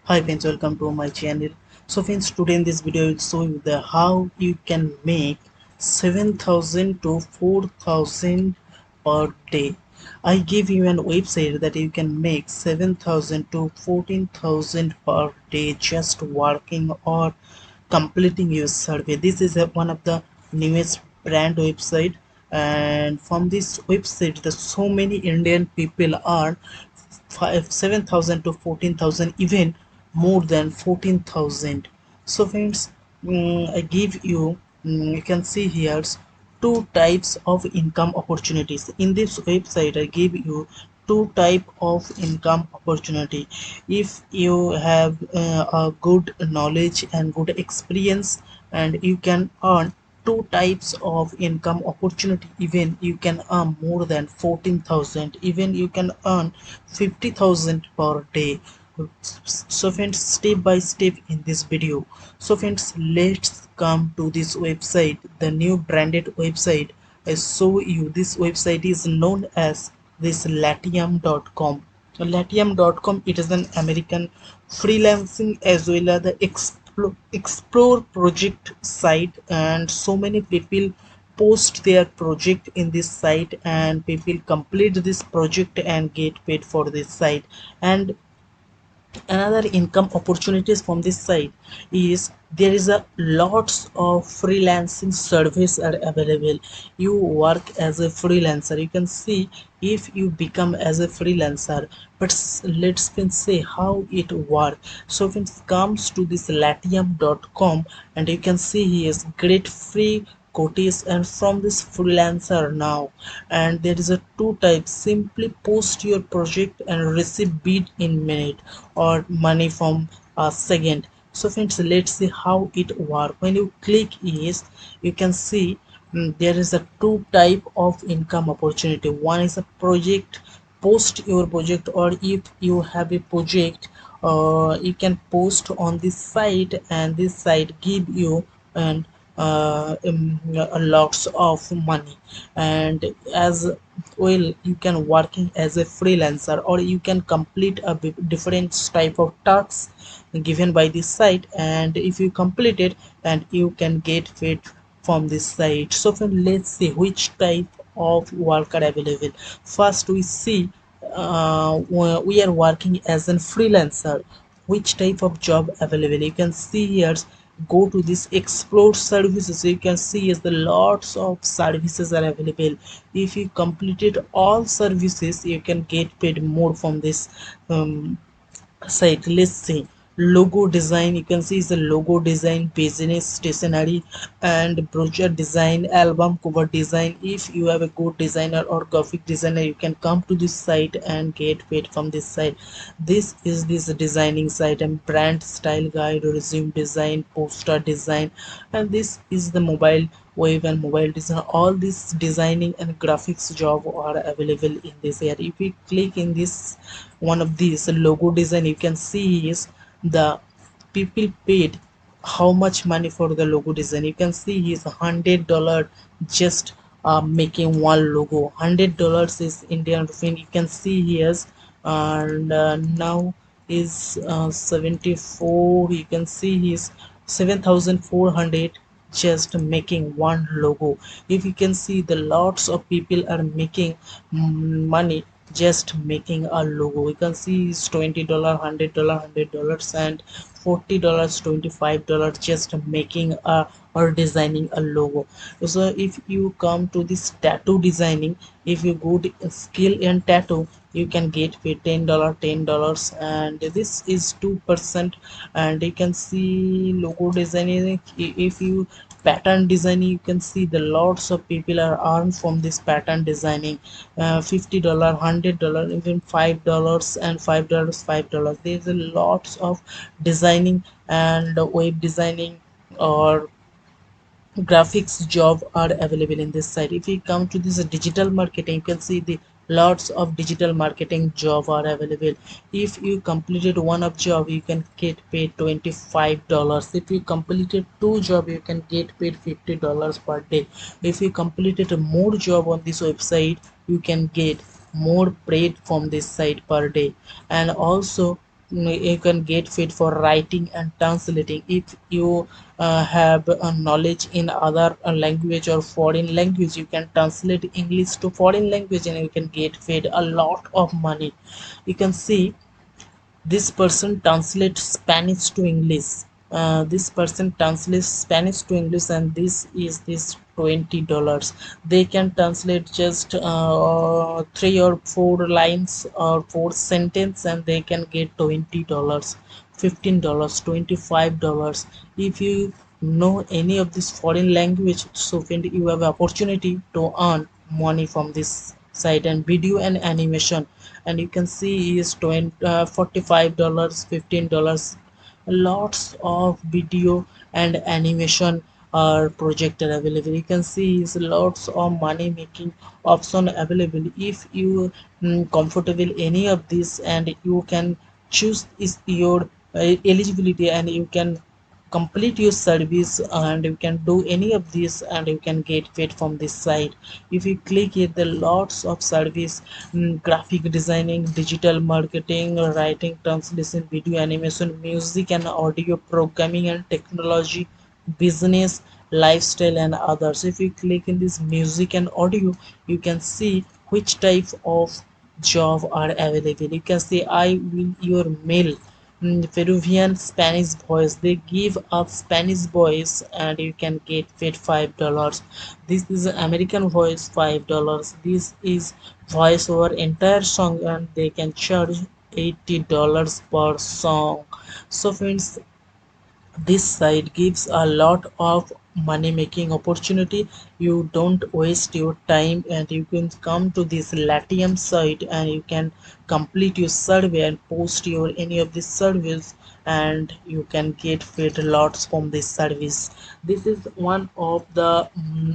Hi friends, welcome to my channel. So friends, today in this video I will show you the how you can make 7,000 to 4,000 per day. I give you an website that you can make 7,000 to 14,000 per day just working or completing your survey. This is one of the newest brand website, and from this website the so many Indian people earn 7,000 to 14,000, even more than 14,000. So friends, I give you, you can see here two types of income opportunities. In this website I give you two type of income opportunity. If you have a good knowledge and good experience, and you can earn two types of income opportunity, even you can earn more than 14,000, even you can earn 50,000 per day. So friends, step by step in this video. So friends, let's come to this website, the new branded website. I show you this website is known as this latium.com. Latium.com, it is an American freelancing as well as the explore project site, and so many people post their project in this site, and people complete this project and get paid for this site. And another income opportunities from this site is there is a lots of freelancing service are available. You work as a freelancer, you can see if you become as a freelancer. But let's say how it work. So when it comes to this latium.com, and you can see he is great free quotes and from this freelancer now. And there is a two types: simply post your project and receive bid in minute, or money from a second. So friends, let's see how it work. When you click is, you can see there is a two type of income opportunity. One is a project, post your project, or if you have a project, you can post on this site, and this site give you and lots of money. And as well, you can working as a freelancer, or you can complete a different type of tasks given by this site, and if you complete it, and you can get paid from this site. So then let's see which type of work are available. First we see, we are working as a freelancer, which type of job available. You can see here, go to this explore services, you can see is the lots of services are available. If you completed all services, you can get paid more from this site. Let's see, logo design, you can see is the logo design, business stationery and brochure design, album cover design. If you have a good designer or graphic designer, you can come to this site and get paid from this site. This is this designing site, and brand style guide, resume design, poster design. And this is the mobile web and mobile design. All this designing and graphics job are available in this area. If we click in this one of these logo design, you can see is the people paid how much money for the logo design. You can see he's $100 just making one logo. $100 is Indian rupee. You can see he has, and now is 74. You can see he's 7,400 just making one logo. If you can see, the lots of people are making money just making a logo. You can see it's $20, $100, and $40, $25 just making a or designing a logo. So if you come to this tattoo designing, if you go to skill in tattoo, you can get paid $10, and this is 2%. And you can see logo designing. If you pattern designing, you can see the lots of people are earned from this pattern designing. $50, $100, even $5, and $5. There's a lots of designing and web designing or graphics job are available in this site. If you come to this digital marketing, you can see the lots of digital marketing job are available. If you completed one of job, you can get paid $25. If you completed two job, you can get paid $50 per day. If you completed more job on this website, you can get more paid from this site per day. And also you can get paid for writing and translating. If you have knowledge in other language or foreign language, you can translate English to foreign language and you can get paid a lot of money. You can see this person translates Spanish to English. This person translates Spanish to English, and this $20. They can translate just three or four lines or four sentence, and they can get $20, $15, $25. If you know any of this foreign language, so friend, you have opportunity to earn money from this site. And video and animation, and you can see is 20 $45, $15. Lots of video and animation or projector available. You can see is lots of money making option available. If you comfortable any of this, and you can choose is your eligibility, and you can complete your service, and you can do any of this, and you can get paid from this site. If you click it, the lots of service, graphic designing, digital marketing, writing, translation, video animation, music and audio, programming and technology, business, lifestyle and others. If you click in this music and audio, you can see which type of job are available. You can say I will your mail, Peruvian Spanish voice. They give up Spanish voice and you can get paid $5. This is American voice, $5. This is voice over entire song, and they can charge $80 per song. So friends, this site gives a lot of money making opportunity. You don't waste your time, and you can come to this Latium site and you can complete your survey and post your any of these surveys, and you can get paid lots from this service. This is one of the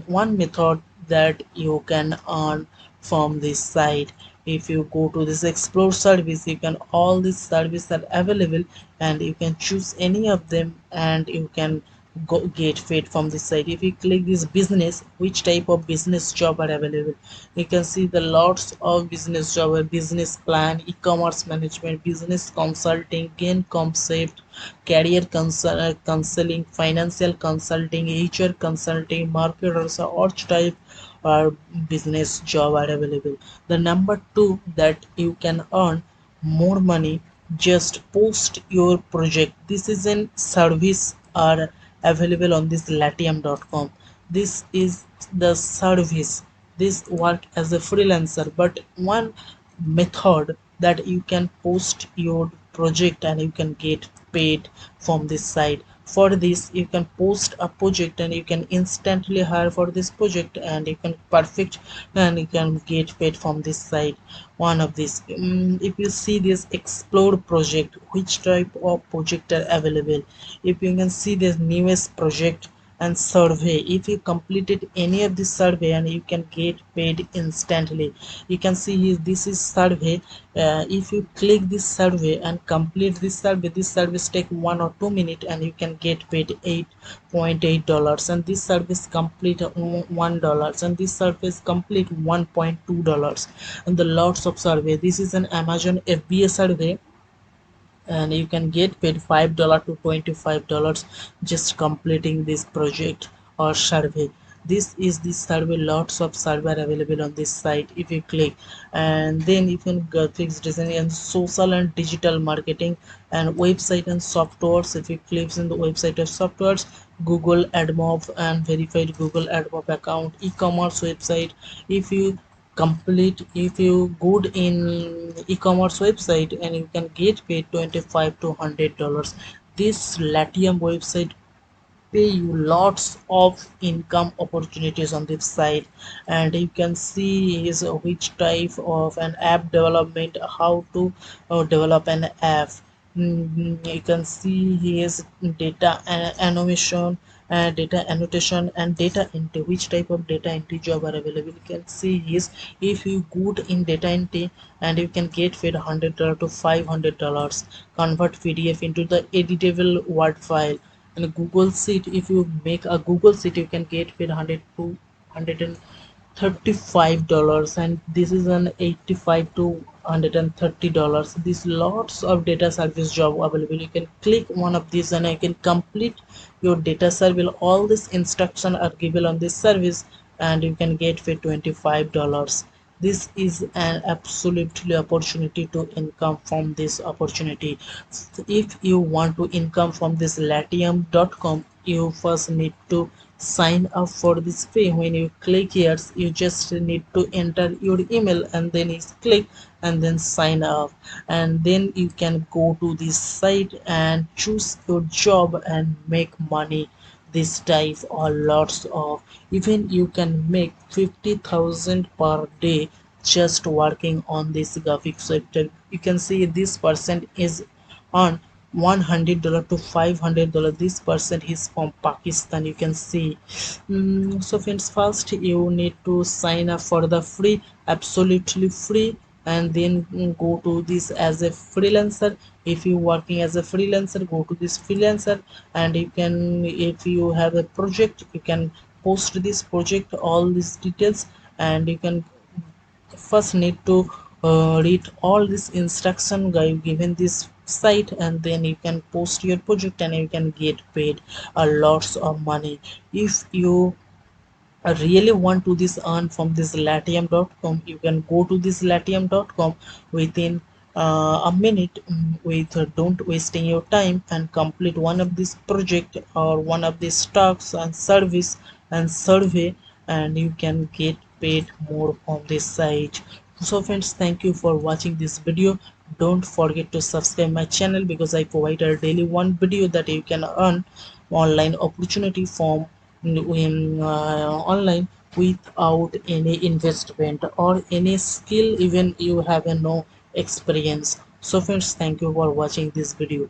one method that you can earn from this site. If you go to this explore service, you can all these services are available, and you can choose any of them, and you can go get paid from this site. If you click this business, which type of business job are available, you can see the lots of business job, business plan, e-commerce management, business consulting, gain concept, career counseling, financial consulting, HR consulting, marketers, or type or business job are available. The number two that you can earn more money, just post your project. This is an service are available on this latium.com. This is the service. This work as a freelancer, but one method that you can post your project and you can get paid from this site. For this, you can post a project and you can instantly hire for this project, and you can perfect and you can get paid from this site. One of this, if you see this explore project, which type of project are available. If you can see this newest project and survey, if you completed any of this survey, and you can get paid instantly. You can see this is survey. If you click this survey and complete this survey, this service take 1 or 2 minutes, and you can get paid $8.8. And this service complete $1, and this service complete $1.2. And the lots of survey. This is an Amazon FBA survey, and you can get paid $5 to $25 just completing this project or survey. This is the survey. Lots of survey are available on this site. If you click, and then you can go fix design and social and digital marketing and website and softwares. If you click in the website of softwares, Google AdMob and verified Google AdMob account, e-commerce website. If you complete, if you good in e-commerce website, and you can get paid 25 to $100. This Latium website pay you lots of income opportunities on this site. And you can see is which type of an app development, how to develop an app. You can see here's data animation, data annotation and data entry, which type of data entry job are available. You can see is if you good in data entry, and you can get paid $100 to $500. Convert PDF into the editable Word file. And Google Sheet, if you make a Google Sheet, you can get paid 100 to 100 $35, and this is an 85 to $130. This lots of data service job available. You can click one of these and you can complete your data service. All these instructions are given on this service, and you can get for $25. This is an absolutely opportunity to income from this opportunity. If you want to income from this latium.com, you first need to sign up for this fee. When you click here, you just need to enter your email and then you click and then sign up, and then you can go to this site and choose your job and make money. This type or lots of, even you can make 50,000 per day just working on this graphic software. You can see this person is on $100 to $500. This person is from Pakistan, you can see. So friends, first you need to sign up for the free, absolutely free, and then go to this as a freelancer. If you working as a freelancer, go to this freelancer, and you can, if you have a project, you can post this project, all these details, and you can first need to read all this instruction guide given this site, and then you can post your project and you can get paid a lots of money. If you really want to this earn from this latium.com, you can go to this latium.com within a minute, with don't wasting your time, and complete one of this project or one of these stocks and service and survey, and you can get paid more on this site. So friends, thank you for watching this video. Don't forget to subscribe my channel, because I provide a daily one video that you can earn online opportunity from in online without any investment or any skill, even you have no experience. So friends, thank you for watching this video.